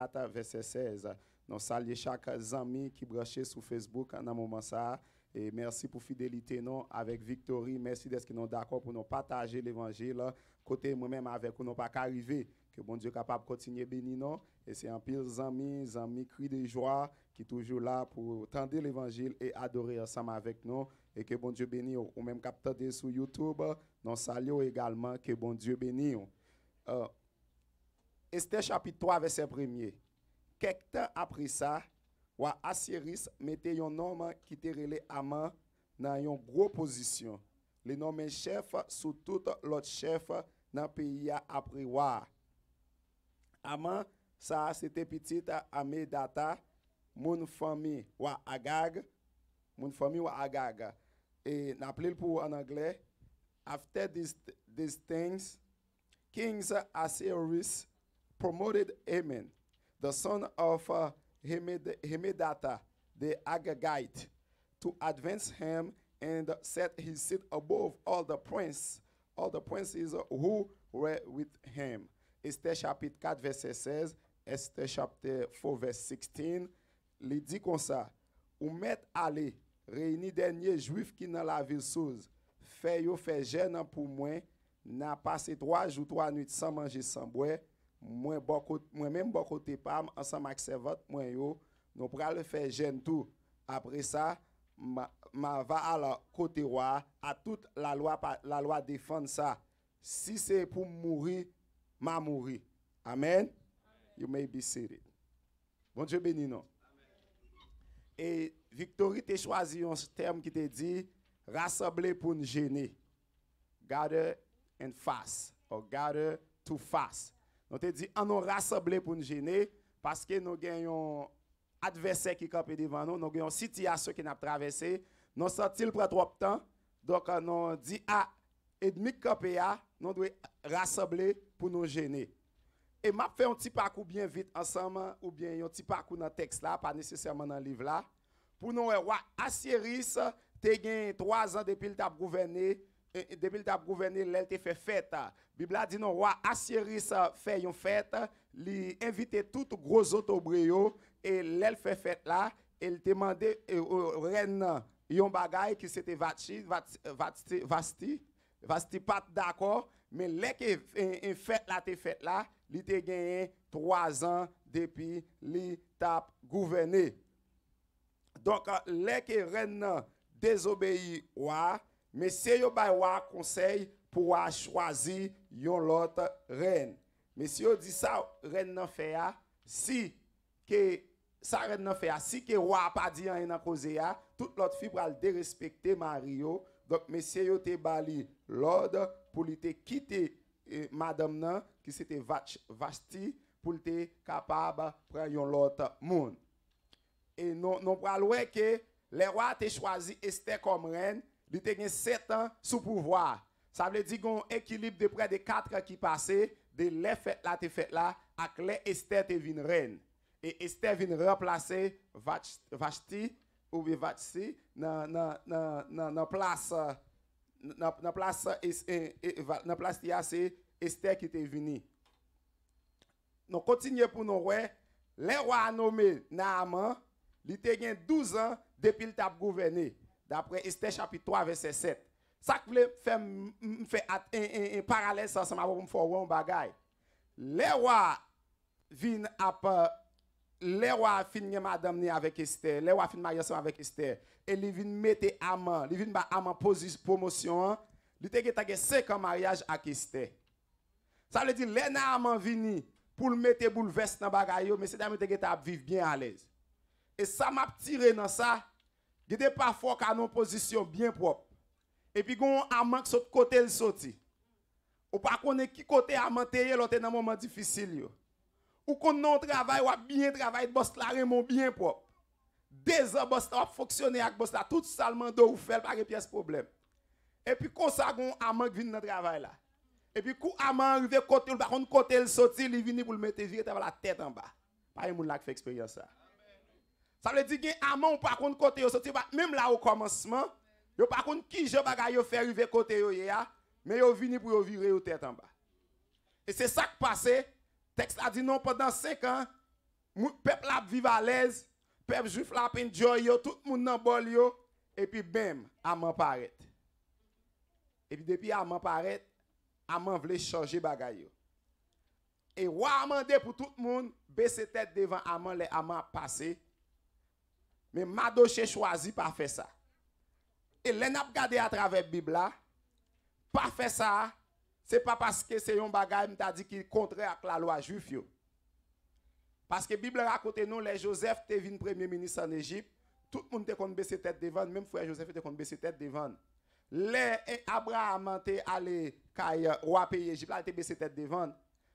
4, verset 16. Nous saluons chaque ami qui branché sur Facebook dans le moment ça. Et merci pour fidélité non avec Victory. Merci d'être nous d'accord pour nous partager l'évangile. Côté moi-même avec nous pas arriver. Que bon Dieu capable de continuer bénir nous. Et c'est un pile amis cri de joie qui toujours là pour tendre l'évangile et adorer ensemble avec nous. Et que bon Dieu bénisse. Ou même capter sur YouTube. Nous saluons également que bon Dieu bénisse. Esther chapitre 3 verset 1er. Quelque temps après ça, wa Assyris mettait un homme qui était relé Aman dans une grosse position. Le nommé chef sous tout l'autre chef dans le pays après wa. Aman, ça c'était petit Amedata, mon famille wa Agag, Et n'appelé pour en anglais, after these things, King Assyrius promoted Haman, the son of Hemedata, the Agagite, to advance him and set his seat above all the princes who were with him. Esther chapitre 4, verset 16, Esther chapitre 4, verset 16, il dit comme ça, ou mettre aller, réunir derniers juifs qui dans la ville sous, fait gêne pour moi, n'a passé 3 jours, 3 nuits sans manger, sans boire, moi-même bon côté pas ensemble avec servante moi yo nous pral faire gêne tout après ça ma va à la côté roi à toute la loi défendre ça si c'est pour mourir m'a mourir amen. You may be seated. Bon Dieu béni nous. Et Victory t'a choisi un terme qui te dit rassembler pour nous gêner, gather and fast or gather to fast. Nous te dit on nous rassembler pour nous gêner parce que nous gagnons adversaire qui campe devant nous, nous gagnons situation qui n'a traversé, nous sorti prend trop de temps. Donc nous dit à ennemi camper nous doit rassembler pour nous gêner. Et m'a fait un petit parcours bien vite ensemble ou bien un petit parcours dans le texte là, pas nécessairement dans le livre là. Pour nous Assyris te gagné 3 ans depuis le t'a gouverné. Depuis le t'a gouverné, l'elle te fait fête. La Bible a dit non, roi Assyris fait une fête, il invite tout gros autobrio et l'elle fait fête là, elle demandé reine yon bagay qui c'était Vasti pas d'accord, mais les que fête là te fait là, il te gagné 3 ans depuis il t'a gouverné. Donc les que reine désobéit roi, mais c'est yo bay wa conseil pour choisir yon l'autre reine. Monsieur dit ça reine nan fait si que ça reine nan fait si que roi pas dit rien dans cause ya, toute l'autre fille pral dérespecter Mario. Donc monsieur yo te bali l'ordre pour li te quitter madame nan qui c'était Vasti pour te capable prendre yon l'autre monde. Et non pral wè que les rois te choisi Esther comme reine. Il te gen 7 ans sous pouvoir. Ça veut dire qu'on équilibre de près de 4 ans qui passé de les fêtes là te fêtes là avec les Esther te vin reine. Et Esther vient remplacer Vashti ou bien Vashti dans place c'est Esther qui te venu. Nous continuons pour nous ouais, les rois nommés Naaman, il te gen 12 ans depuis le t'a gouverné. D'après Esther chapitre 3 verset 7. Ça que voulait faire un parallèle ensemble pour me faire un bagay. Les rois viennent après les rois finissent madame ni avec Esther, les rois finissent marier ensemble avec Esther et ils viennent mettre Aman, ils viennent ba Aman promotion, il te gen 5 ans mariage avec Esther. Ça veut dire les Naaman vini pour le mettre bouleverse dans bagay yo, mais c'est d'ailleurs te gen vivre bien à l'aise. Et ça m'a tiré dans ça. Il y a parfois qu'à une position bien propre. Et puis, on a manque de côté le sorti. Ou pas connaît qui côté a manqué l'autre dans un moment difficile. Ou qu'on non travail ou bien travail boss la remon bien propre. 2 ans boss a fonctionner avec boss là tout seulement do ou faire pas de pièce problème. Et puis comme ça on a manque vinn dans travail là. Et puis quand a arrivé côté le par contre côté le sorti il vient pour le mettre virer la tête en bas. Pas un monde là qui fait expérience ça. Ça veut dire que amon par contre côté yo sorti même là au commencement, yo par contre qui je bagay yo faire arriver côté yo ya, mais yo vini pour yo virer yo tête en bas. Et c'est ça qui passé. Texte a dit non pendant 5 ans, peuple la vive à l'aise, peuple juif la enjoy yo, tout le monde dans bol yo, et puis bam, Aman paraît. Et puis depuis Aman paraît, Aman voulait changer bagay yo. Et roi amandé pour tout le monde baisser tête devant Aman, les Aman passé. Mais Madoché choisi pas faire ça. Et les n'a regardé à travers la Bible là, pas faire ça, c'est pas parce que c'est un bagay m'ta dit qui est contraire avec la loi juive. Parce que la Bible raconte nous, les Joseph te venu premier ministre en Égypte, tout le monde te kon baisser tête devant, même frère Joseph te kon baisser tête devant. Les Abraham te allé kay roi pays Égypte, là te baisser tête devant.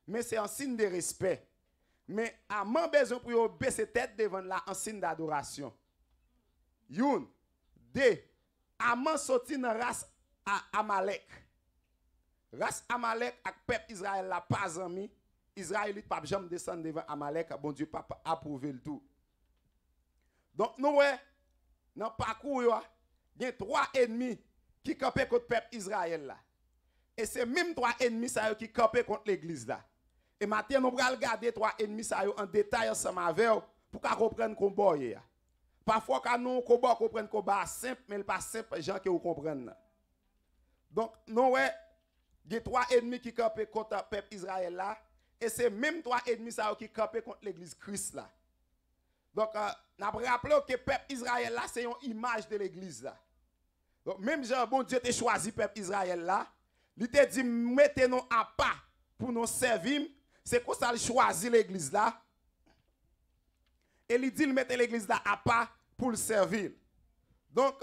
Mais c'est un signe de respect. Mais Aman besoin pour baisser tête devant là en signe d'adoration. Youn, deux, Aman sorti dans race Amalek. Race Amalek avec peuple Israël là pas ami. Israélite pas jamais descendre devant Amalek, bon Dieu pas approuver le tout. Donc nous ouais, dans parcours il y a 3 ennemis qui campent contre peuple Israël là. Et c'est même 3 ennemis ça qui campent contre l'église là. Et maintenant nous allons regarder 3 ennemis ça en détail ensemble avec pour qu'on comprenne combat hier. Parfois quand nous combat comprendre combat simple mais pas simple gens que vous comprennent. Donc nous ouais, il y a 3 ennemis qui campent contre peuple Israël là. Et c'est même 3 ennemis qui campent contre l'église Christ là. Donc, nous avons rappelé que le peuple Israël là, c'est une image de l'église là. Donc, même Jean, bon Dieu t'a choisi le peuple Israël là, il t'a dit, mettez-nous à part pour nous servir. C'est comme ça qu'il choisit l'église là. Et il dit, mettez l'église là à part pour le servir. Donc,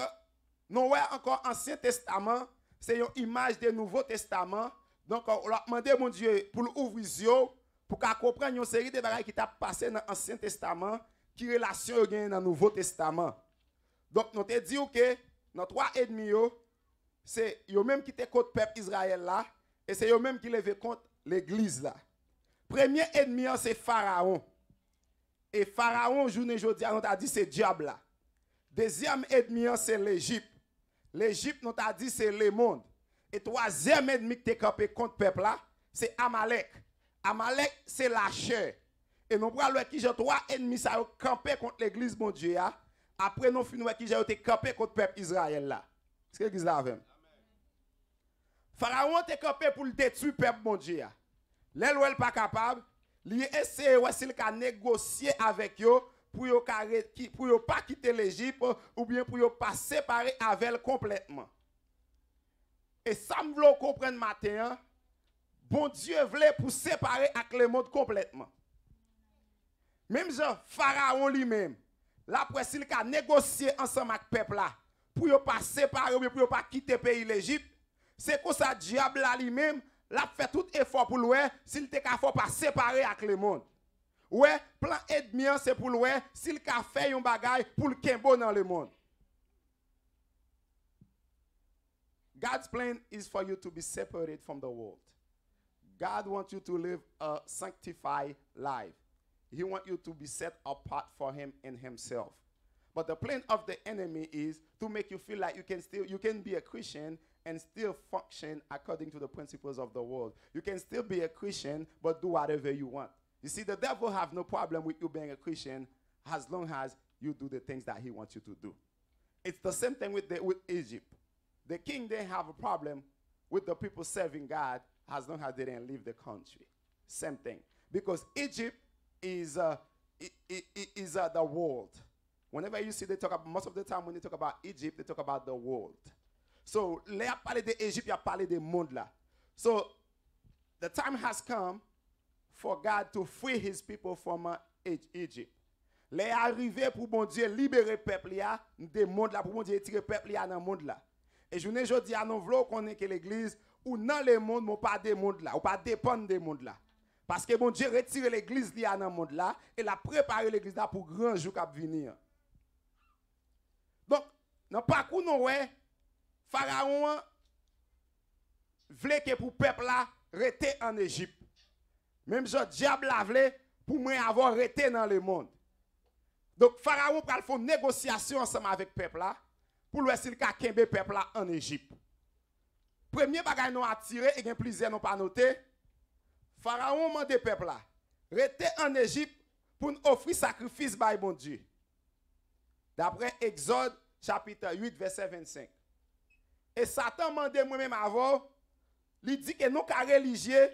nous voyons encore Ancien Testament, c'est une image du Nouveau Testament. Donc, on a demandé, mon Dieu, pour l'ouvrir les yeux, pour qu'on comprenne une série de choses qui t'a passé dans l'Ancien Testament, qui relation dans le Nouveau Testament. Donc, nous te dit que nos 3 ennemis, c'est eux même qui étaient contre le peuple Israël là, et c'est eux même qui levaient contre l'église là. Premier ennemi, c'est Pharaon. Et Pharaon, journée aujourd'hui, on t'a dit c'est diable là. Deuxième ennemi, c'est l'Égypte. L'Égypte, on t'a dit c'est le monde. Et troisième ennemi qui est campé contre le peuple là, c'est Amalek. Amalek, c'est la chair. Et nous prenons qui j'ai 3 ennemis qui ont campé contre l'église, mon Dieu. Après, nous finissons qui j'ai été campé contre le peuple Israël là. Est-ce que l'église là avec? Pharaon était campé pour le détruire le peuple, mon Dieu. L'elle n'est pas capable. Il essaie de négocier avec eux pour ne pas quitter l'Égypte ou bien pour ne pas séparer avec elle complètement. Et ça me veut comprendre matin, bon Dieu voulait pour séparer avec le monde complètement. Même Jean, Pharaon lui-même, là, après, s'il a négocié ensemble avec le peuple là, pour ne pas séparer ou pour ne pas quitter le pays l'Égypte, c'est comme ça, diable là lui-même, l'a fait tout effort pour lui, s'il était capable de pas séparer avec le monde. Ouais, plan ennemi, c'est pour lui, s'il a fait un bagage pour le kembo dans le monde. God's plan is for you to be separated from the world. God wants you to live a sanctified life. He wants you to be set apart for him and himself. But the plan of the enemy is to make you feel like you can be a Christian and still function according to the principles of the world. You can still be a Christian but do whatever you want. You see, the devil have no problem with you being a Christian as long as you do the things that he wants you to do. It's the same thing with Egypt. The king didn't have a problem with the people serving God as long as they didn't leave the country. Same thing. Because Egypt is the world. Whenever you see they talk about, most of the time when they talk about Egypt, they talk about the world. So, les a parlé de Egypte, il a parlé de monde là. So, the time has come for God to free his people from Egypt. Les arrivé pour bon Dieu libérer peuple là, de monde là, pour bon Dieu tirer peuple là dans le monde là. Et je ne dis à nous voulons connaître que l'église ou dans le monde, mais pas des mondes là, ou pas dépendre des mondes là. Parce que bon Dieu retire l'église là dans le monde là et la préparer l'église là pour grand jour qui venir. Donc, dans le parcours nous ouais, Pharaon voulait que pour peuple là rester en Égypte. Même Jean diable la voulait pour moi avoir resté dans le monde. Donc Pharaon pral faire une négociation ensemble avec peuple là pour le s'il ka kembe peuple là en Égypte. Premier bagage nous attiré et gen plusieurs nous pas noté. Pharaon mande peuple là rester en Égypte pour nous offrir sacrifice par bon Dieu. D'après Exode chapitre 8 verset 25. Et Satan m'a demandé moi-même avant, il dit que nous sommes religieux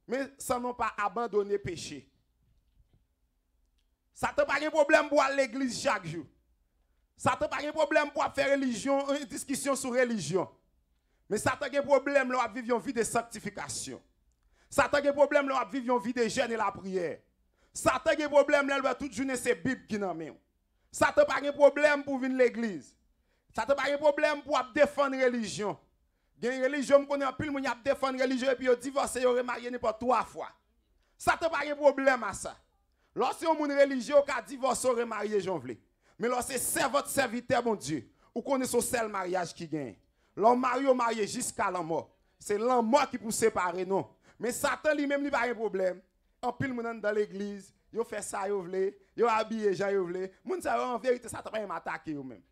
mais sans non pas abandonner péché. Satan pas de problème pour aller à l'église chaque jour. Satan pas de problème pour faire religion, une discussion sur religion. Mais Satan a un problème là vivre une vie de sanctification. Satan a un problème là vivre une vie de jeûne et la prière. Satan a un problème là toute journée c'est Bible qui nan men. Satan pas de problème pour venir à l'église. Satan pas de problème pour défendre la religion. Il y a une religion qui connaît pile moun y a défendre religion et puis divorcé ou remarié n'importe 3 fois. Satan pas de problème à ça. Lorsque on moun religieux qui divorcé ou remarié j'en vle. Mais lorsque c'est votre serviteur mon Dieu, ou connaît son seul mariage qui gagne. L'homme marié jusqu'à la mort. C'est la mort qui peut séparer non. Mais Satan lui-même il pas de problème. En pile moun dans l'église, yo fait ça yo vle, yo habillé Jean yo vle. Moun ça en vérité Satan pas m'attaquer yo même.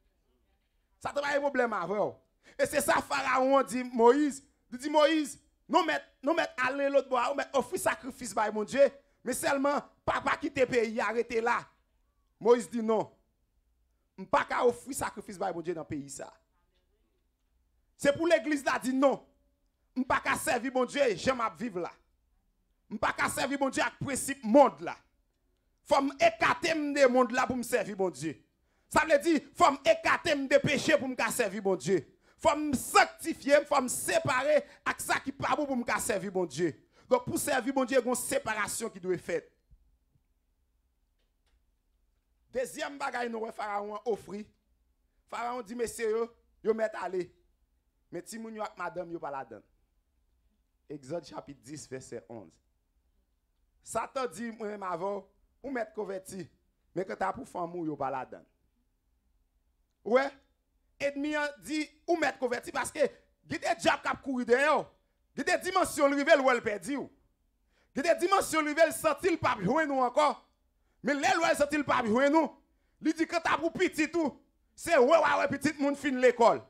Satan pas de problème avant. Et c'est ça Pharaon dit Moïse, il dit Moïse, nous mettre aller l'autre bois, nous mettre offrir sacrifice par mon Dieu, mais seulement papa quitter pays, arrêter là. Moïse dit non. On pas qu'à offrir sacrifice par mon Dieu dans le pays ça. C'est pour l'église là dit non. On pas qu'à servir mon Dieu, j'aime à vivre là. On pas qu'à servir mon Dieu avec principe monde là. Faut m'écarter de monde là pour me servir mon Dieu. Ça veut dire faut m'écarter de péché pour me servir mon Dieu. Faut me sanctifier, faut me séparer avec ça qui pas bon pour me servir mon Dieu. Donc pour servir mon Dieu, il y a une séparation qui doit être faite. Deuxième bagaille nous Pharaon offrir. Pharaon dit messieurs, yo met aller. Mais ti moun yo ak madame yo pas la donne. Exode chapitre 10 verset 11. Satan dit moi-même avant, ou mettre converti, mais quand t'as pour femme yo pas la donne. Ouais. Ennemi dit ou mettre converti parce que il y a des diables qui couru dehors. Il y a des dimensions rivel où elle perdu. Il y a des dimensions rivel sentil pas joindre nous encore. Mais les lois sentil pas joindre nous. Il dit que t'as pour petit tout, c'est ouais petit monde fin l'école.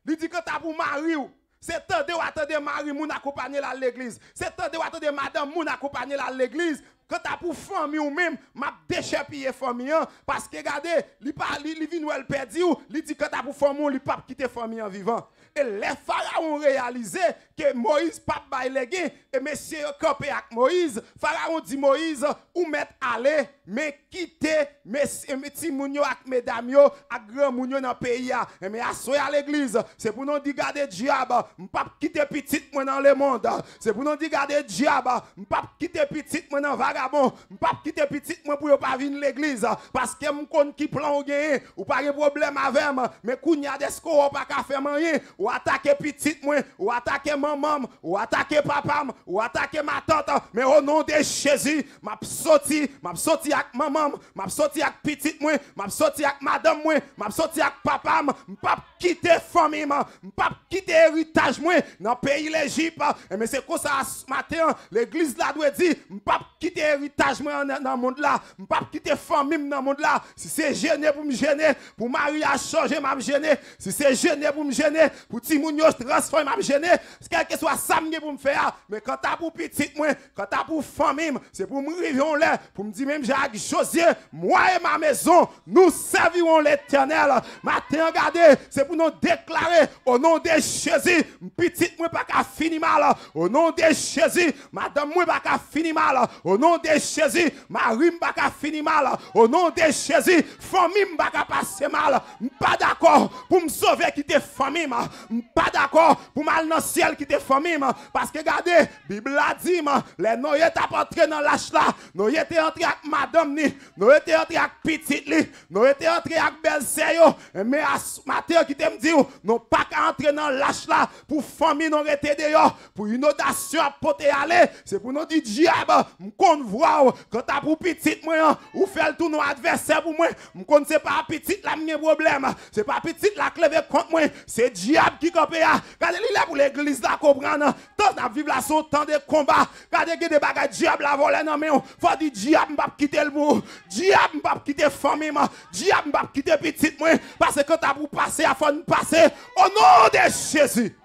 Il dit que t'as pour mari ou c'est temps de attendre mari moun accompagner à l'église. C'est temps de attendre madame moun accompagner à l'église. Quand t'as pour famille ou même m'a déchapiller famille parce que regardez, il vient ou elle perdu ou il dit que t'as pour famille il pas quitter famille en vivant. Et les pharaons réalisé que Moïse pas bail les gains et monsieur campé avec Moïse, Pharaon dit Moïse ou mettre aller mais quitter mes petits mounio avec mesdames yo ak grand mounio dans pays a mais assoyer à l'église, c'est pour nous dire garder diable, pas quitter petit moi dans le monde. C'est pour nous dire garder diable, pas quitter petit moi dans vagabond, pas quitter petit moi pour pas venir l'église parce que me connait qui plan ou gagner ou pas de problème avec mais kounya d'esco pas ka faire rien. Ou attaquer petite moi, ou attaquer maman, ou attaquer papa, ou attaquer ma tante, mais au nom de Jésus, m'a sorti avec maman, m'a sorti avec petite moi, m'a sorti avec madame moi, m'a sorti avec papa, m'pas quitter famille, m'pas quitter héritage moi dans pays l'Égypte, mais c'est comme ça ce matin, l'église là doit dire, m'pas quitter héritage moi dans le monde là, m'pas quitter famille dans le monde là, si c'est gêné pour me gêner, pour mariage changer m'a gêner, si c'est gêné pour me gêner, pour ti moun yo transforme m'a gêné quel que soit ça pour me faire mais quand t'as pour petite moi quand t'as pour famille c'est pour me rivion là pour me dire même Jacques Josier moi et ma maison nous servirons l'Éternel matin regardez c'est pour nous déclarer au nom de Jésus petite moi pas qu'à finir mal au nom de Jésus madame moi pas qu'à finir mal au nom de Jésus Marie pas qu'à finir mal au nom de Jésus famille pas qu'à passer mal pas d'accord pour me sauver qui te famille pas d'accord pour mal dans le ciel qui te famille parce que regardez Bible a dit les nous étaient entrés dans l'âge là nous étions entrés avec madame ni nous étions entrés avec petite li nous étions entrés avec belle-sœur mais à matin qui te me dit nous pas qu'à entrer dans l'âge là pour famille nous étions dehors pour une audacieux à porter aller c'est pour nous dire diable m'conn voir quand t'as pour petite moi ou faire le tout nos adversaire pour moi m'conn c'est pas petite là m'en problème c'est pas petite la clé contre moi c'est diable qui campé là regardez là pour l'église là comprendre tant à vivre là son temps de combat regardez que des bagages diable la voler dans main faut dire diable pas quitter le bout diable pas quitter famille diable pas quitter petite moi parce que t'as pour passer à faut passer au nom de Jésus.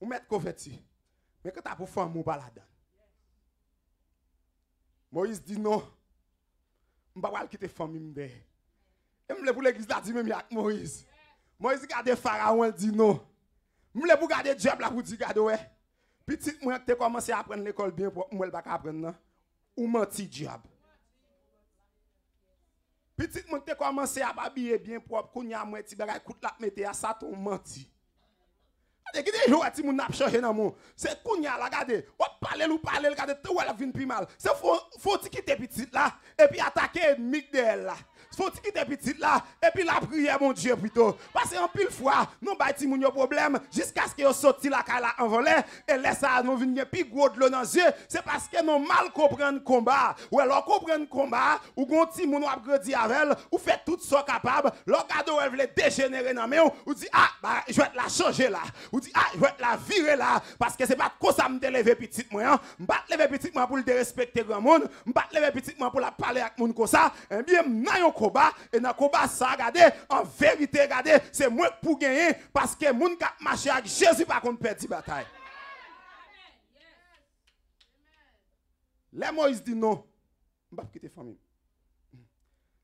Ou mettre converti Mais quand tu as pour femme, ou pas là-dedans. Moïse dit non. Je ne vais pas quitter la famille. Et je voulais pour l'église là, dit même avec Moïse. Moïse regarde Pharaon, il dit non. Je voulais pour garder diable là pour dire, regarde, ouais. Petit, moi, tu as commencé à apprendre l'école bien pour moi, je ne vais pas apprendre. Ou menti diable. Petit, moi, tu as commencé à habiller bien propre. Quand tu as menti, tu as coûté la mettre à ça, tu menti. Et qui des jours ti moun n'a changé dans mon c'est kounya la regarder ou parler regarder tout elle vient plus mal c'est faut quitter petit là et puis attaquer ennemi d'elle là faut quitter petit là et puis la prière mon Dieu plutôt parce que en pile fois nous ba ti moun yo problème jusqu'à ce que yo sorti la caille là envolé et laisse ça nous venir plus gros de l'eau dans yeux c'est parce que nous mal comprendre combat ou alors comprendre combat ou gon ti moun a grandi avec ou fait tout ça capable l'ogado elle veut dégénérer dans mais ou dit ah bah je vais la changer là ou dit ah je vais la virer là parce que c'est pas comme ça me lever petit moi hein m'pas lever petit moi pour le respecter grand monde m'pas lever petit moi pour la parler avec monde comme ça et bien dans un combat et dans combat ça regardez en vérité regardez c'est moi pour gagner parce que monde qui marcher avec Jésus pas contre perdre bataille. Les Moïse dit non m'pas quitter famille.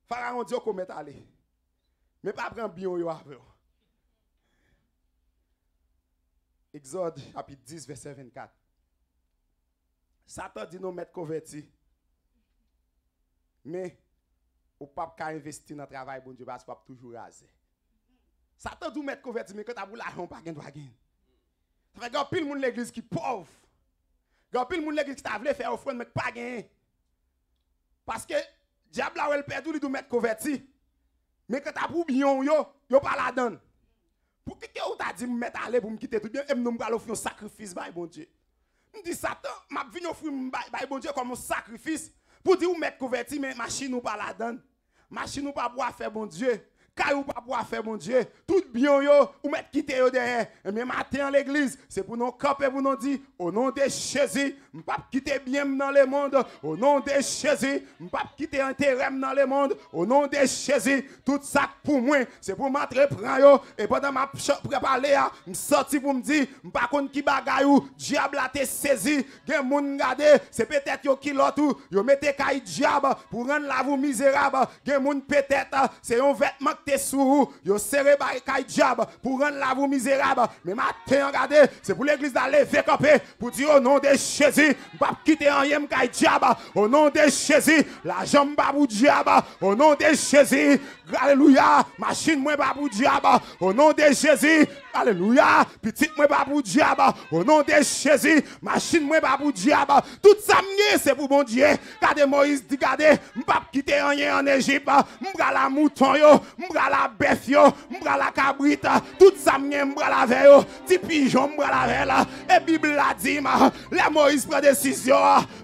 Pharaon dit qu'on met aller mais pas prendre bien yo avec. Exode chapitre 10 verset 24. Satan dit nous mettre converti. Mais ou pas qu'à investir dans le travail bon Dieu parce qu'on toujours raser. Satan dit mettre converti mais quand tu as l'argent pas gain droit gain. Ça fait grand pile monde l'église qui pauvre. Grand pile monde l'église qui t'a voulu faire offrande mais pas gain. Parce que diable a elle perdu lui de mettre converti. Mais quand tu as pour bien yo pas la donne. Pour que vous t'a dit me mettre aller pour me quitter tout bien et me aller offrir un sacrifice by bon Dieu. Me dit Satan m'a vinn offrir by bon Dieu comme un sacrifice pour dire ou mettre converti mais machine ou pas la donne. Machine ou pas pouvoir faire bon Dieu. Caillou pas pouvoir faire mon Dieu. Tout bien yo ou mettre quitter yo derrière. Et même matin en l'église, c'est pour nous camper pour nous dire au nom de Jésus, m'pas quitter bien dans le monde. Au nom de Jésus, m'pas quitter intérêt dans le monde. Au nom de Jésus, tout ça pour moi, c'est pour m'entreprendre yo et pendant m'a préparer me sorti pour me dire m'pas connait qui bagaille ou diable a te saisi. Gen moun gade, c'est peut-être yo qui l'autre yo mette caille diable pour rendre la vous misérable. Gen moun peut-être c'est un vêtement t'es sous, yo serré par kay diable pour rendre la vous misérable. Mais matin regardez, c'est pour l'église d'aller faire camper pour dire au nom de Jésus, pas quitter en yem kay diable. Au nom de Jésus, la jambe pas pour diable. Au nom de Jésus, alléluia, machine moi pas pour diable. Au nom de Jésus, alléluia, petite moi pas pour diable. Au nom de Jésus, machine moi pas pour diable. Tout ça c'est pour bon Dieu. Regardez Moïse dit regardez, pas quitter rien en Égypte, m'bra la mouton yo, m'bra la bœuf yo, m'bra la cabrite, tout ça m'bra la veille yo, ti pigeon m'bra la veille là. Et Bible la dit les Moïse prend décision,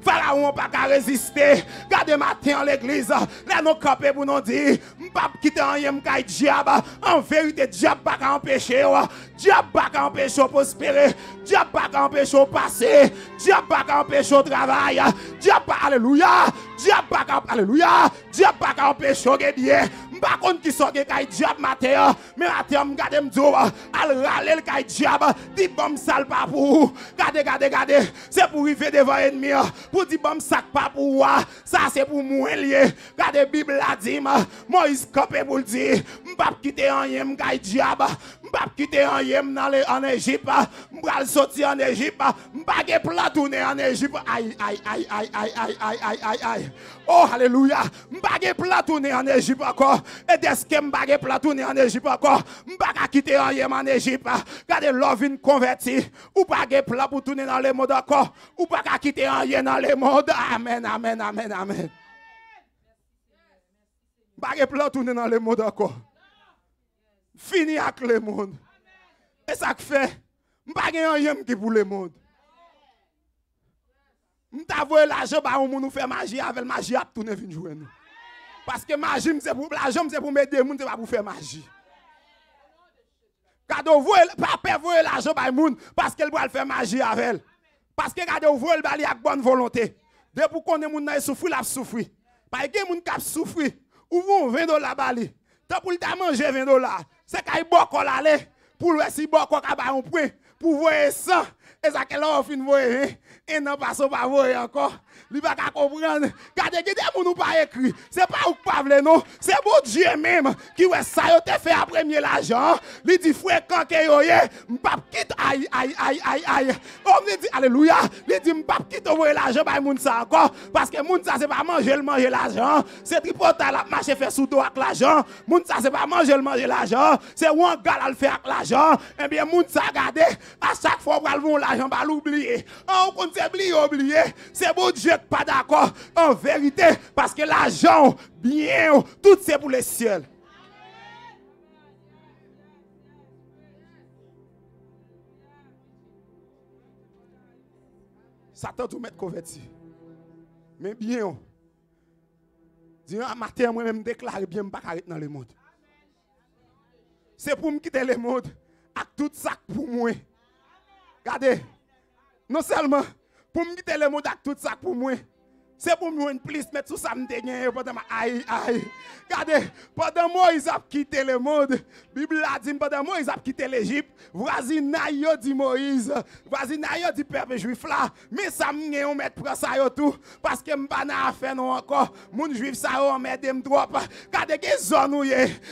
Pharaon pas qu'à résister. Regardez matin en l'église, les nous camper pour nous dire, m'pas quitter rien m'kay diable. En vérité diable pas qu'à empêcher yo, diable pas qu'à empêcher prospérer, diable pas qu'à empêcher passer, diable pas qu'à empêcher travail, diable pas alléluia, diable pas qu'à alléluia, diable pas qu'à empêcher bien. M'pas contre qui sont kay diable matin, mais matin m'gade m'dou, al râler le kay diable, dit bon sale pas pour. Regardez, c'est pour arriver devant ennemi, pour dire bon sac pas pour ça c'est pour moi lié. Regardez Bible la dit, Moïse campé pour le dire, m'pas quitter rien m'kay diable, m'pas quitter rien en Égypte, m'pas sortir en Égypte, m'pas ge plan tourner en Égypte. Aïe. Oh alléluia, m'pas ge plan tourner en Égypte encore. Et dès que m'pas ge plan tourner en Égypte encore, m'pas quitter rien en Égypte. Regardez l'ovine converti, ou pas ge plan pour tourner dans le monde encore, ou pas quitter rien dans le monde. Amen. Pas ge plan tourner dans le monde encore. Fini avec le monde. Et ça fait, m'pas gen rien qui pour le monde. M'ta voye l'argent ba on nous faire magie avec magie a tourner vinn jouer nous. Parce que magie c'est pour l'argent c'est pour m'aider moun c'est pas pour faire magie. Cadeau voye pas voye l'argent ba moun parce qu'elle va faire magie avec elle. Parce que cadeau voye le bali avec bonne volonté. De pour connait moun nan souffrir la souffrir. Pas gen moun k'ap souffrir ou vont $20 bali. Tant pour ta manger $20. C'est kay boko l'aller pour si boko ka ba un point pour voir ça Et ça qu'elle a fin voyer, et non pas ça pas voyer encore. Il va pas comprendre. Regardez qui des nous pas écrit. C'est pas ou pas vle non, c'est bon Dieu même qui ouais ça yo te fait à premier l'argent. Il dit frère quand que yo m'pa quitte aïe aïe aïe aïe aïe. On me dit alléluia, il dit m'pa quitte envoyer l'argent par moun ça encore parce que moun ça c'est pas manger l'argent, c'est tripoter la marché faire sous dos avec l'argent. Moun ça c'est pas manger l'argent, c'est ou un gars le faire avec l'argent. Eh bien moun ça regardez à chaque fois qu'on vont l'argent pas l'oublier. On compte oublier, c'est bon Dieu pas d'accord en vérité parce que l'argent bien tout c'est pour les cieux. Satan tout mettre converti. Mais bien dis un matin moi même déclarer bien pas arrêter dans le monde. C'est pour me quitter le monde avec tout ça pour moi. Regardez. Non seulement pour me quitter le monde avec tout ça pour moi. C'est pour me plus mettre tout ça me gagner pendant aïe aïe. Regardez, pendant Moïse a quitté le monde, Bible a dit pendant Moïse a quitté l'Égypte, voisinaille dit Moïse, voisinaille dit peuple juif là, mais ça me on mettre prend ça yo tout parce que m'pa na affaire non encore. Moun juif ça on met dem trop. Regardez que zone ou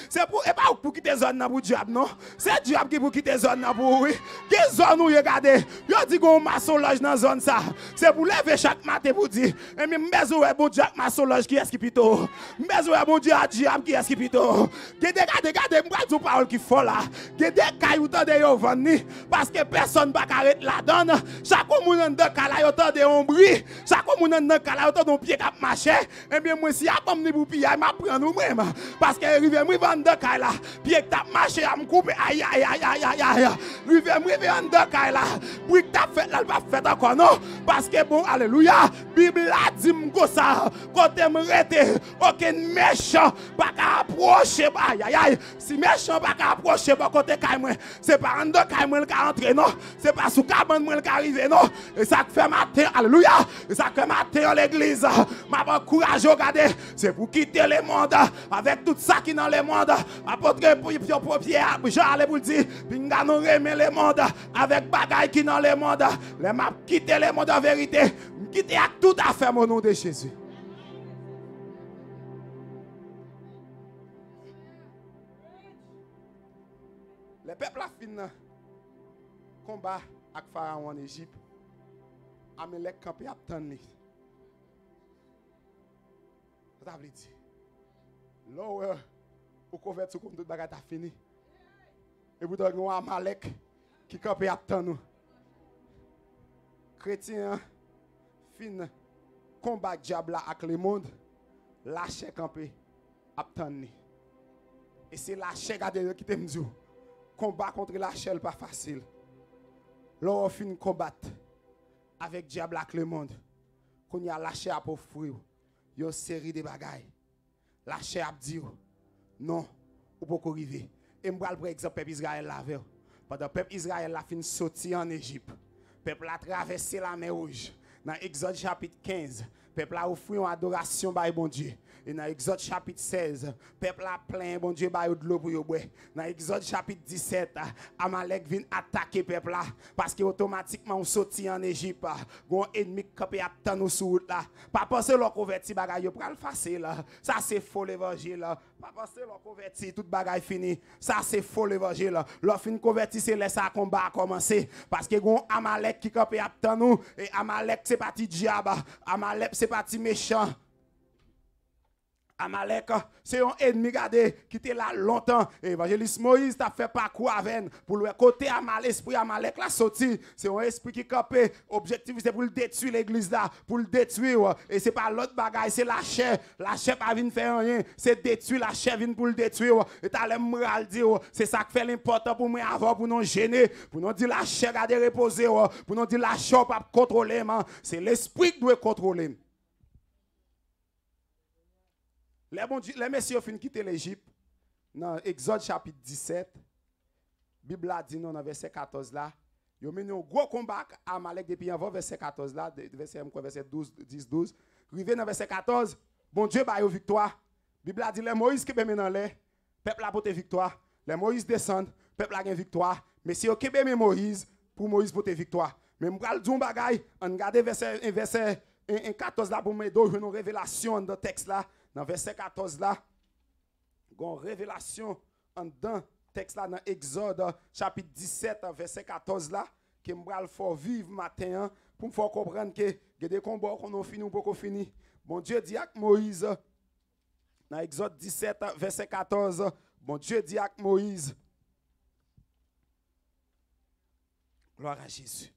c'est pour et pas pour quitter zone pour diable non. C'est diable qui pour quitter zone pour oui. Que zone ou regardez, yo dit gon maçonnage dans zone ça. C'est pour lever chaque matin pour dire m'besoin bon Dieu ma solange qui est-ce qui pito m'besoin bon Dieu diable qui est-ce qui pito regardez m'pa tout parole qui fort là des cailloux tande yo vendre parce que personne pas arrêter la donne chaque moun dans kala yo tande on bruit chaque moun dans kala yo tande on pied cap marcher et bien moi si a comme ni pour piller m'a prendre nous même parce que rive moi vendre kala pied tap marcher a me couper aïe aïe aïe aïe aïe rive moi vendre kala bruit tap fait là pas fait encore non parce que bon alléluia Bible a dit m'go ça côté m'rete aucun méchant pas approcher aïe aïe aïe si méchant pas approcher pas côté kay moi c'est pas en deux kay moi ka entrer non c'est pas sous cabane moi ka arriver non et ça fait matin alléluia et ça fait matin l'église m'a encourage regarder c'est pour quitter le monde avec tout ça qui dans le monde apôtre Pierre Jean allait pour dire pinga nous remet le monde avec bagaille qui dans le monde les m'a quitter le monde en vérité quitter à tout à fait au nom de Jésus. Le peuple a fini combat avec Pharaon en Égypte. Amalek campé à attendre. Ça veut dire là où converti comme toute bagarre a fini. Et vous avez un Amalek qui campé à attendre. Chrétien fin combat diable avec le monde, lâcher campé attendre. Et c'est lâcher garder qui t'aime dire combat contre lâcher pas facile. Là fin combattre avec diable avec le monde. Qu'on y a lâché à pour fruit. Yo série de bagailles. Lâcher a dire non, ou pas arriver. Et moi par exemple peuple Israël là avec. Pendant peuple Israël la fin sorti en Égypte. Peuple a traversé la mer Rouge. Dans Exode chapitre 15, peuple a offert une adoration par bon Dieu. Et dans Exode chapitre 16, peuple a plein bon Dieu par de l'eau pour yo boire. Dans Exode chapitre 17, Amalek vient attaquer peuple là parce que automatiquement on sorti en Égypte. Gon ennemi qui a attendre sur route là. Pas penser leur converti bagaille yo pral facile là. Ça c'est faux l'évangile. Pas penser leur converti toute bagaille fini. Ça c'est faux l'évangile. Leur fin converti c'est laisser ça combat commencer parce que gon Amalek qui a attendre nous et Amalek c'est parti diable. Amalek c'est parti méchant. Amalek, c'est un ennemi qui était là longtemps. Évangéliste Moïse t'a fait parcours avec pour le côté l'esprit Amalek la sorti. C'est un esprit qui campé. Objectif c'est pour le détruire l'église là, pour le détruire. Et c'est pas l'autre bagaille, c'est la chair. La chair pas vient faire rien, c'est détruire la chair vient pour le détruire. Et t'as l'air dire, c'est ça qui fait l'important pour moi avant pour nous gêner, pour nous dire la chair garder reposer, pour nous dire la chair pas contrôler, c'est l'esprit qui doit contrôler. Les messieurs ont fini quitter l'Égypte. Dans Exode chapitre 17, la Bible a dit dans verset 14 là, ils ont mené un gros combat à Amalek depuis avant verset 14 là, verset 12, 10, 12. Arrivé dans verset 14, bon Dieu a eu victoire. La Bible a dit les Moïse qui sont dans l'air, peuple a porté victoire. Les Moïse descendent, peuple a gagné victoire. Mais si vous avez Moïse, pour Moïse porter victoire. Mais m'bral dire un bagay, on regarde verset 14 là pour me donner une révélation dans le texte là, dans verset 14 là. Une révélation dans le texte là dans Exode chapitre 17 verset 14 là que m'bral faut vivre matin pour me faire comprendre que il y a des combats qu'on a fini ou pas fini. Bon Dieu dit à Moïse dans Exode 17 verset 14, bon Dieu dit à Moïse, gloire à Jésus.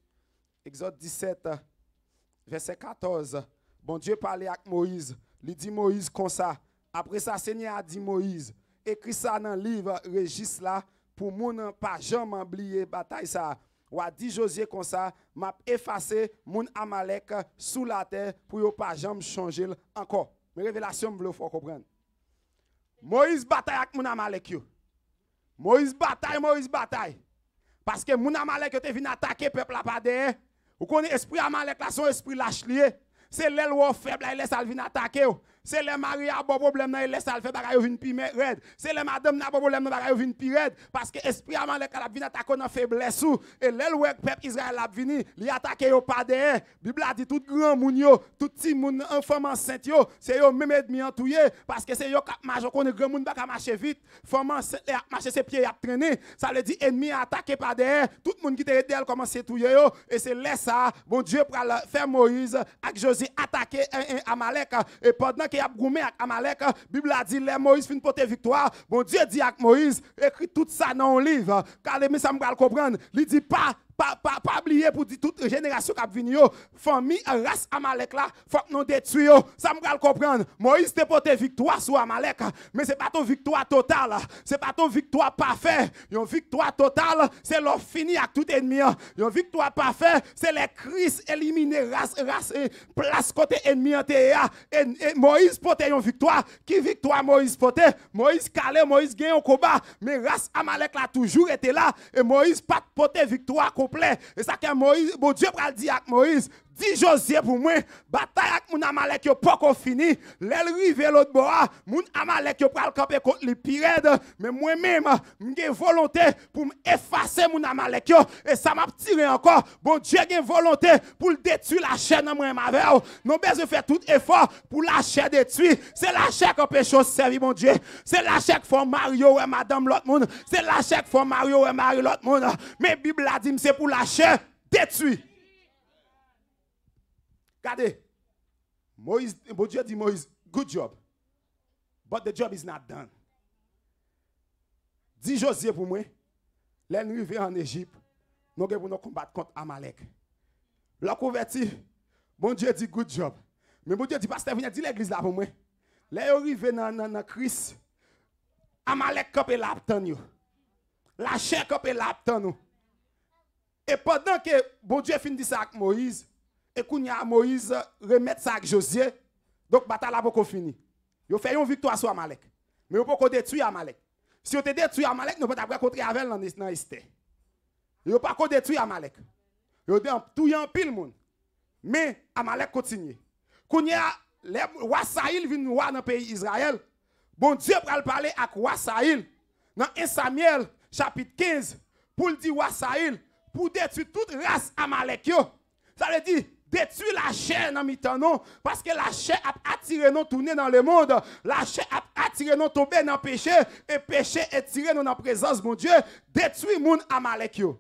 Exode 17 verset 14, bon Dieu parlait avec Moïse, il dit Moïse comme ça. Après ça, Seigneur a dit Moïse, écris ça dans le livre registre là pour moun pas jamais oublier bataille ça. Ou a dit Josué comme ça, m'a effacé moun Amalek sous la terre pour yo pas jamais changer encore. Mais révélation me faut comprendre. Moïse bataille avec moun Amalek yo. Moïse bataille. Parce que moun Amalek te vinn attaquer peuple là pas derrière. Ou connaît esprit Amalek là son esprit lâche lié. C'est l'aile ou faible il laisse al vinn attaquer. C'est les maris a bon problème nan laisse al fait bagay vinn pi red. C'est les madame n'a bon problème nan bagay vinn pi red parce que esprit Amalek a vinn attaquer dans faiblesse ou et l'aile ou peuple Israël a vinn li attaquer yo pas derrière. Bible a dit tout grand moun yo, tout petit moun enfant enceinte yo, c'est yo même ennemi entouyer parce que c'est yo k'ap marche connaît grand moun pas marcher vite. Femme enceinte a marcher ses pieds a traîner. Ça veut dire ennemi attaquer pas derrière. Tout moun qui te derrière commencer touyer yo et c'est là ça bon Dieu pour faire Moïse avec Josué attaquer Amalek et pendant qu'il a goumé avec Amalek, la Bible a dit les Moïse fin porter victoire. Bon Dieu dit avec Moïse, écrit tout ça dans un livre. Car les ça me comprendre. Il dit pas oublier pour dire toute génération qui a venu, famille, race Amalek là, faut que nous détruisions. Ça me comprendre. Moïse te porté victoire sur Amalek, mais c'est pas ton victoire totale. C'est pas ton victoire parfaite. Une victoire totale, c'est leur fini avec tout ennemi. Une victoire parfaite, c'est les Christ éliminer race place côté ennemi en terre. Et Moïse porté une victoire. Qui victoire Moïse porté? Moïse calé, Moïse gagne au combat, mais race Amalek là toujours été là et Moïse pas porté victoire complet. Et ça que Moïse, bon Dieu pral dire avec Moïse, dit Josué pour moi, bataille avec mon Amalek yo pas qu'on fini. L'elle rive l'autre bord, mon Amalek yo pral camper contre les pirates, mais moi même j'ai volonté pour effacer mon Amalek yo et ça m'a tiré encore. Bon Dieu a volonté pour détruire la chair dans moi avec. Non besoin faire tout effort pour la chair détruire. C'est la chair qui peut chose servir mon Dieu. C'est la chair qui fait Mario et madame l'autre monde. C'est la chair qui fait Mario et Marie l'autre monde. Mais Bible a dit c'est pour la chair détruire. Regardez, Moïse, bon Dieu dit Moïse, good job. But the job is not done. Dis Josué pour moi, l'arrivée en Égypte, nous devons nous combattre contre Amalek. La converti, bon Dieu dit good job. Mais bon Dieu dit, pasteur, venez dire l'église là pour moi. L'arrivée dans Christ, Amalek est là pour nous. La chair est là pour nous. Et pendant que bon Dieu finit ça avec Moïse, et qu'on y a Moïse remettre ça avec Josué, donc bataille là pour fini. Yo fait une victoire sur Amalek. Mais yo pas détruire Amalek. Si on te détruit Amalek, nous pas contre avec dans Esther. Yo pas détruire Amalek. Yo tout en pile monde. Mais Amalek continue. Qu'on y a les roi Saïl vinn roi dans le pays Israël. Bon Dieu pral parler avec roi Saïl dans 1 Samuel chapitre 15 pour le dire roi Saïl pour détruire toute race Amalek yo. Ça veut dire détruire la chair dans mi-temps non parce que la chair a attiré nous tourner dans le monde, la chair a attiré nous tomber dans le péché et péché est tiré nous dans la présence de mon Dieu, détruire moun Amalek yo.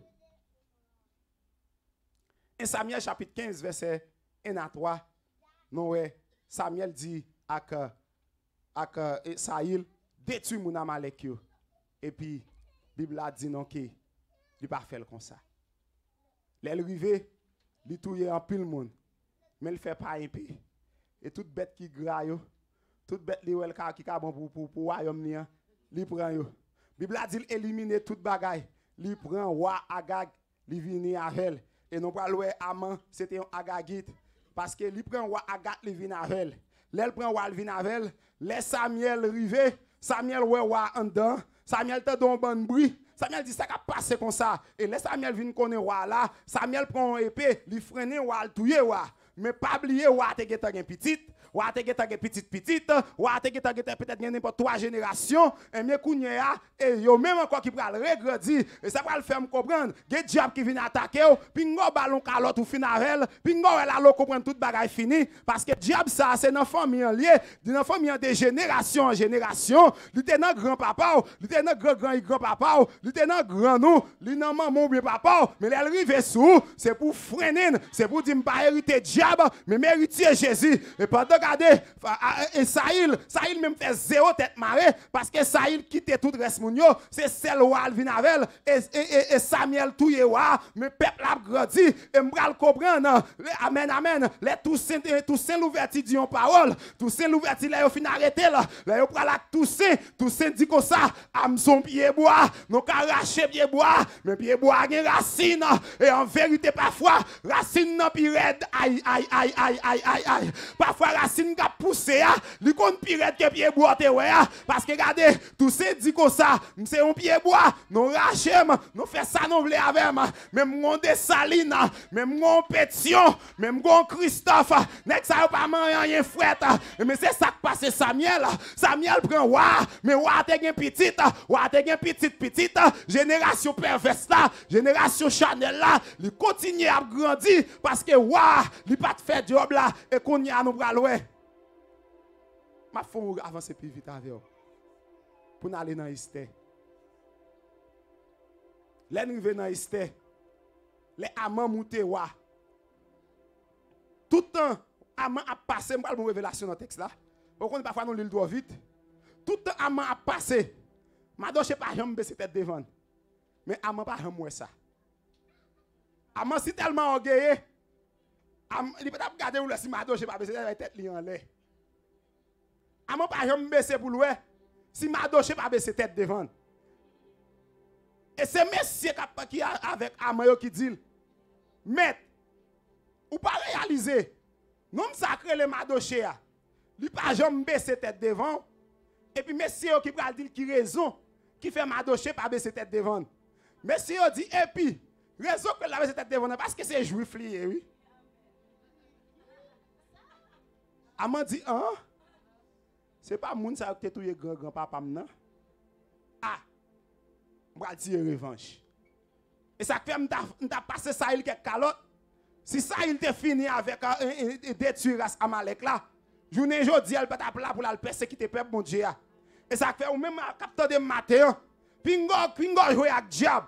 1 Samuel chapitre 15 verset 1 à 3 non Samuel dit avec Saïl détruire moun Amalek yo et puis Bible a dit non que il pas faire comme ça. L'arrivée il touye en pile monde mais il fait pas un peu et toute bête qui gras yo toute bête li wel qui ka bon pour royaume ni li prend yo Bible a dit éliminer toute bagaille li prend roi Agag li vini avec et non pas louer Aman c'était un Agagite parce que li prend roi Agag li vini avec l'elle prend roi li vini avec les Samuel rivé Samuel ouais roi en dedans Samuel te don bon bruit Samuel dit ça qui a passé comme ça. Et là Samuel vient connaître roi là. Samuel prend une épée, lui freine roi, le touye roi. Mais pas oublier roi te geta gen petite. ou a te geta petite, ou a te geta peut-être n'importe 3 générations, et bien kounya et yo même encore qui pral regredir, et ça va le faire me comprendre, gen diable qui vient attaquer ou, puis ngo ballon calotte ou finavel, puis ngo la lo comprendre toute bagaille fini parce que diable ça c'est dans famille lié, dans famille de génération en génération, il était dans grand-papa, il était dans grand-papa, il était dans grand nous, il dans maman bien papa, mais elle arrive sous, c'est pour freiner, c'est pour dire pas hériter diable, mais mériter Jésus. Et pendant regarder et Saïl même fait 0 tête marée parce que Saïl quitte tout reste moun yo, c'est celle où Alvin Avel et Samuel touye wa, mais peuple a grandi et m'bral comprendre. Amen amen. Les Toussaint l'ouverture dit une parole, Toussaint l'ouverture là yo fin arrêter là yo pral ak Toussaint dit comme ça, am son pied bois, non ka arracher pied bois, mais pied bois gen racine et en vérité parfois racine nan pi red aïe. Parfois racine ka pousser a, li kon pi red que pied bois te ouais parce que regardez Toussaint dit comme ça, c'est un pied bois, non rachem, non fait ça non vle avec même mon Dessaline, même mon Pétion, même mon Christophe, nek ça pas rien fouette, mais c'est ça qui passe Samuel prend wa, mais wa te gen petite, génération perverse là, génération Chanel là, il continue à grandir parce que wa, il pas fait job là et qu'on y a nous pral ouais. Ma faut avancer plus vite avec pour aller dans Esther. Les nous dans Esther. Les amants monté wa. Tout le temps amant a passé, moi une révélation dans le texte là. Vous connaissez parfois nous l'île trop vite. Tout le temps amant a passé. Madoche pas jamais baisser tête devant. Mais amant pas jamais ça. Amant si tellement orgueilleux. Il peut pas regarder où si Madoche pas baisser tête li en l'air. Amant pas jamais baisser pour louer. Si Madoche pas baisser tête devant. Et c'est monsieur qui a avec Amayo qui dit, mais, ou pas réaliser, non sacré le Madoche, il pas jamais baisser tête devant, et puis monsieur qui va dire qui raison, qui fait Madoche pas baisser tête devant. Monsieur dit, et puis, raison que la baisser tête devant, parce que c'est juif lié, oui. Aman dit, hein? C'est pas moun ça qui est grand-papa maintenant. Ah! Je vais dire revanche. Et ça fait que m'ta passé ça il quelques calottes. Si ça il te fini avec détruire Amalek là, journée jodi elle peut là pour la persécuter peuple mon Dieu. Et ça fait ou même capteur de matin, pingo jouer avec diable.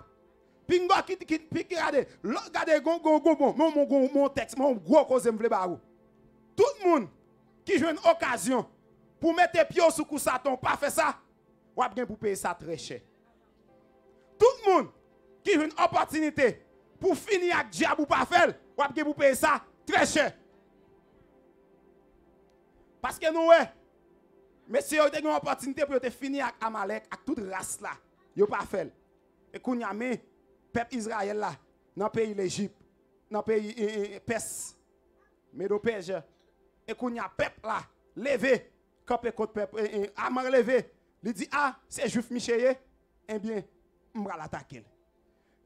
Pingo qui regardez mon texte, mon gros cause me vle ba ou. Tout le monde qui joue une occasion pour mettre pied sous coup Satan pas fait ça, ou a bien pour payer ça très cher. Tout le monde qui a une opportunité pour finir avec diable ou pas faire, ou bien pour payer ça très cher. Parce que nous, messieurs, vous avez une opportunité pour finir avec Amalek, avec toute race là, vous pas fait. Et qu'on y a mis peuple Israël là, dans le pays l'Égypte, dans le pays Perse, Médo-Perse, et qu'on y a peuple là, levé, campé contre peuple, Amar levé, il dit, ah, c'est juif Michel, eh bien, on va l'attaquer.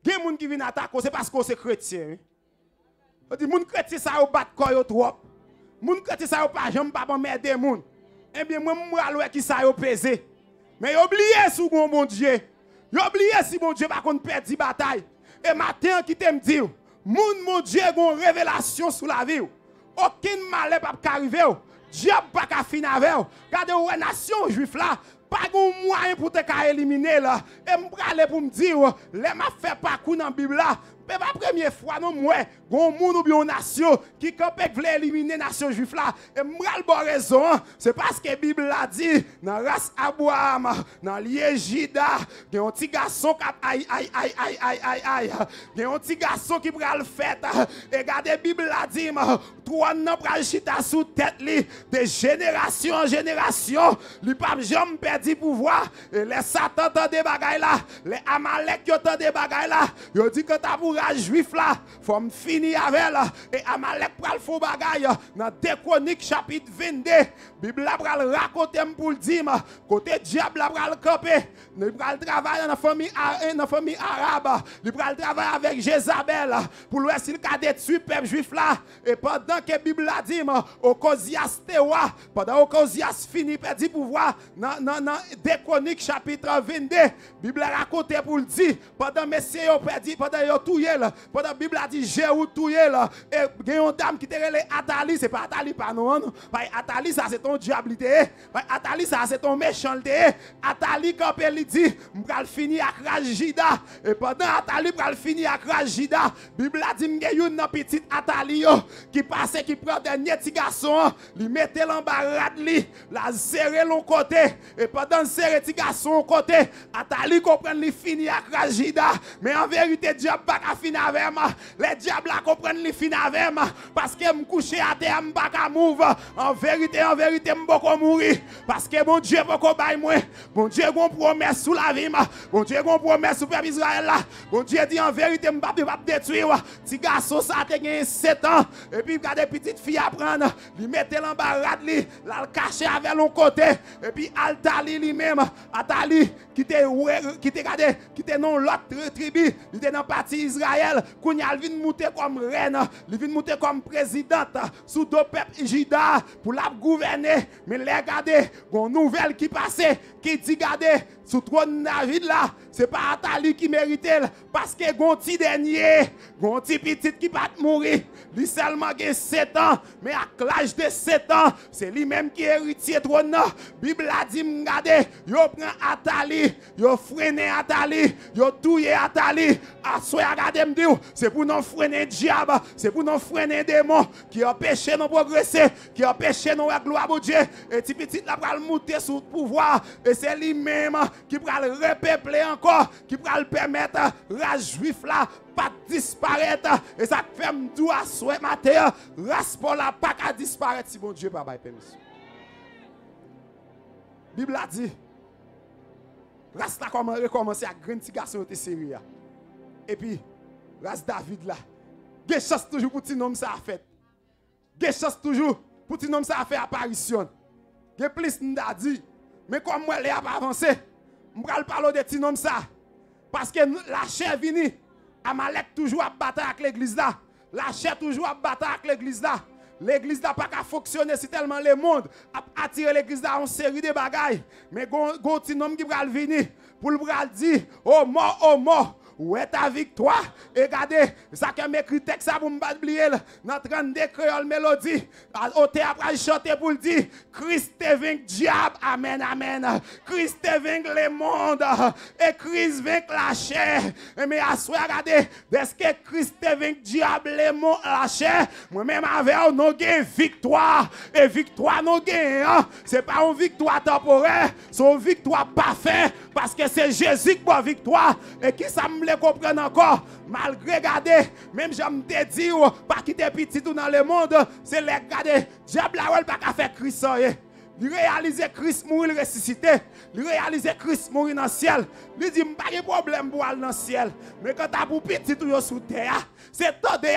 Il y a des gens qui viennent attaquer, c'est parce que c'est chrétien. On dit, les gens chrétiens, ça va battre quoi trop. Les gens chrétiens, ça va pas jamais pas m'aider les gens. Eh bien, moi, je vais qui ça va peser. Mais oubliez si mon Dieu. Oubliez si mon Dieu va contre perdre la bataille. Et matin, qui t'aime dire, mon Dieu a une révélation sur la vie. Aucun malheur ne peut arriver. Dieu n'a pas finir avec. Regardez, la nation juive là. Pas de moyen pour te éliminer là. Et je pour me dire, les m'a fait parcours dans la Bible là. Mais pas la première fois, non, moi, gon moun ou bien nation qui campait voulait éliminer nation juive là. Et m'ral bon raison, c'est parce que la Bible l'a dit, dans race Abraham, dans Liégida, il y a un petit garçon qui aïe. Il y a un petit garçon qui pral fait. Et regardez, la Bible l'a dit, trois nan pral chita sous tête li, de génération en génération, li pa jamais perdu pouvoir. Et les Satan t'en des bagailles là, les Amalek yo t'en des bagailles là, yo dit que t'as pour race juif là, faut me finir avec elle. Et Amalek pral fou bagaille dans 2 Chroniques chapitre 22. Bible la pral raconter pour le dire côté diable la pral camper. Il pral travailler dans la famille arabe. Il pral travailler avec Jézabel pour le s'il ka détruire peuple juif là. Et pendant que Bible la dit Ocosias Tewa, pendant Ocosias fini perdu pouvoir dans 2 Chroniques chapitre 22, Bible raconte pour le dire pendant messieurs yo perdu pendant yo touye pendant Bible a dit Jéhu touye et il y a une dame qui te relé Atali, c'est pas Atali pas non. Atali ça c'est ton diablité. Atali ça c'est ton méchanceté. Atali quand il dit m'pral finir avec Rajida et pendant Atali pral finir avec Rajida, Bible a dit m'gè yon nan petite Atali yo qui passe qui prend dernier petit garçon, li mette l'embarras li, la serrer l'on côté et pendant serrer petit garçon côté, Atali comprend li fini avec Rajida, mais en vérité diable pas ka fini avec moi. Les diables la comprennent li fini avec moi parce que me coucher à terre m'pas ka move. En vérité m'boko mourir parce que mon Dieu poko bay moi. Mon Dieu gon promesse sous la vie ma. Mon Dieu gon promesse sous peuple Israël là. Mon Dieu dit en vérité m'pas détruire. Ti garçon ça te gen 7 ans et puis garder petite fille à prendre, lui mettre l'embarras li, la cacher avec l'on côté et puis Altali lui-même, Atali qui te non l'autre tribu, il était dans parti Israël, kounya vinn monter comme reine, il vinn monter comme présidente sous 2 peuples Juda pour la gouverner, mais les regarder, gon nouvelle qui passait qui dit garder sous trône David là, c'est pas Atali qui mérite parce que gon ti dernier, gon ti petit qui va mourir, lui seulement a 7 ans, mais à l'âge de 7 ans, c'est lui-même qui héritier trône. Bible a dit m'gade, yo prend Atali, yo freine Atali, yo touye Atali, à soi regardez me dire, c'est pour nous freiner diable, c'est pour nous freiner démon qui empêche nous progresser, qui empêche nous la gloire de Dieu et ti petit la pral monter sous pouvoir et c'est lui-même qui pral repeupler encore, qui pral permettre race juif là pas disparaître et ça fait m'dou à souhait matin race pour la pas à disparaître si bon Dieu pas bail permission. Bible a dit race là comment recommencer à grand petit garçon de série et puis race David là des chance toujours pour petit nom ça a fait des chance toujours pour petit nom ça a fait apparition des plus n'a dit mais comme moi les a pas avancé on va parler de petit nom ça parce que la chair vini Amalek toujours à battre avec l'église là. La chair toujours à battre avec l'église là. L'église n'a pas qu'à fonctionner si tellement le monde a attiré l'église là en série de bagailles. Mais gon ti nom qui va venir pour le dire oh mort. Où est ta victoire? Et regardez, ça que m'écrit texte ça pour me oublier dans 32 créole mélodie. Au théâtre chanter pour le dire Christ te vainc diable. Amen amen. Christ te vainc le monde et Christ vainc la chair. Mais à soi regardez, est-ce que Christ te vainc diable le monde la chair? Moi même avec nous gain victoire et victoire nous gain. C'est pas une victoire temporaire, c'est une victoire parfaite parce que c'est Jésus qui a victoire et qui ça me comprendre encore malgré regarder même j'aime te dire pas quitter petit tout dans le monde c'est les regarder diable là pas qu'à faire Christ il réaliser Christ mourir ressuscité il réaliser Christ mourir dans le ciel il dit pas de problème pour aller dans le ciel mais quand t'as pour petit tout sous terre c'est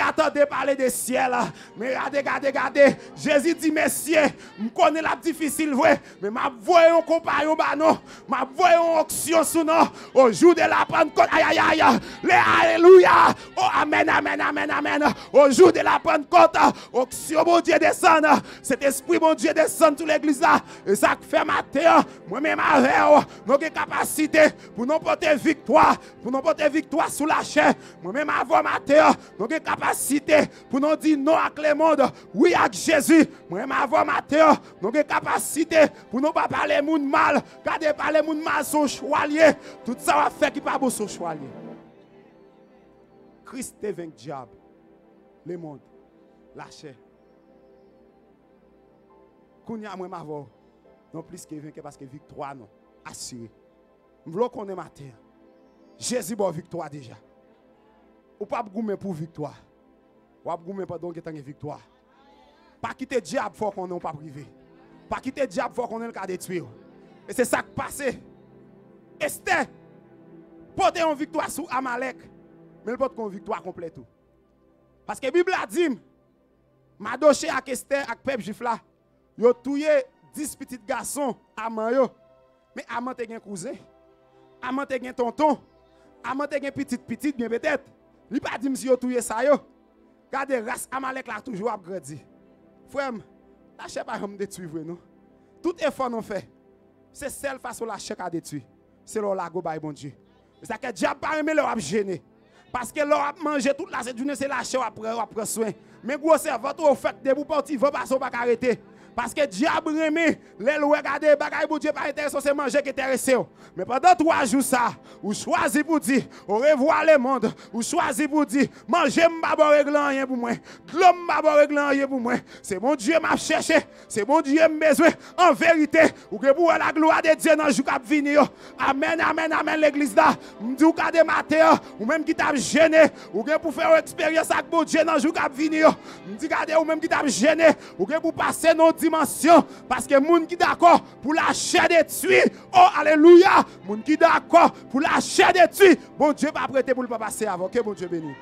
attendez parler de ciel mais regardez Jésus dit messieurs me connais la difficile vrai mais m'a voyé un compagnon ba non m'a voyé une onction sous non au jour de la Pentecôte aïe les alléluia oh amen au jour de la Pentecôte onction bon Dieu descend cet esprit bon Dieu descend toute l'église là et ça fait matin moi même avec nous avons capacité pour nous porter victoire sous la chair moi même avant matin nous avons capacité pour nous dire non avec le monde oui avec Jésus moi même avant matin nous avons capacité pour nous pas parler monde mal garder parler monde mal son chevalier tout ça va faire qui pas beau son chevalier Christ te vainc diable le monde la chair Kounya moi m'avou non plus que vainqueur parce que victoire non assuré. M'vlo connait matin. Jésus bon victoire déjà. Ou pas goumer pour victoire. Ou pas goumer pendant que t'as une victoire. Pas quitter diable faut qu'on n'est pas privé. Pas quitter diable faut qu'on ait le cas de tuer. Et c'est ça qui passe. Esther porter une victoire sur Amalek. mais il porte une victoire complète. Parce que la Bible a dit, Madoché ak Esther ak peuple juif là, yo touye 10 petits garçons à yo. Mais Aman te gen cousin, Aman te gen tonton, Aman te gen petit bien peut-être. Li pas dit si yo touye ça yo. Gardez race Amalek là toujours a grandi. Frère, la chèque pas me détruire non. Tout effort nous fait. C'est celle façon la chèque a détruire. C'est là la go bay bon Dieu. C'est que diable pas aimer leur gêner. Parce que leur a mangé toute la journée c'est la chèque après soin. Mais gros c'est votre fait debout parti va pas pas arrêter. Parce que diable remet, les regarder bagay pour Dieu pas intéressant c'est manger qui intéresse. Mais pendant 3 jours ça, ou choisi pour dire au revoir le monde, ou choisi pour dire manger m'pa régler rien pour moi. L'homme m'pa régler rien pour moi. C'est mon Dieu m'a cherché, c'est mon Dieu m'a besoin en vérité ou que pour la gloire de Dieu dans jour qui venir. Amen amen amen l'église là. M'dit ou ka de matin ou même qui t'a gêné ou que pour faire une expérience avec mon Dieu dans jour qui venir. M'dit garder ou même qui t'a gêné ou que pour passer nos dimension parce que moun qui d'accord pour la chair détruire oh alléluia moun qui d'accord pour la chair détruire bon Dieu pas prêter pour le pas passer avant que bon Dieu bénisse.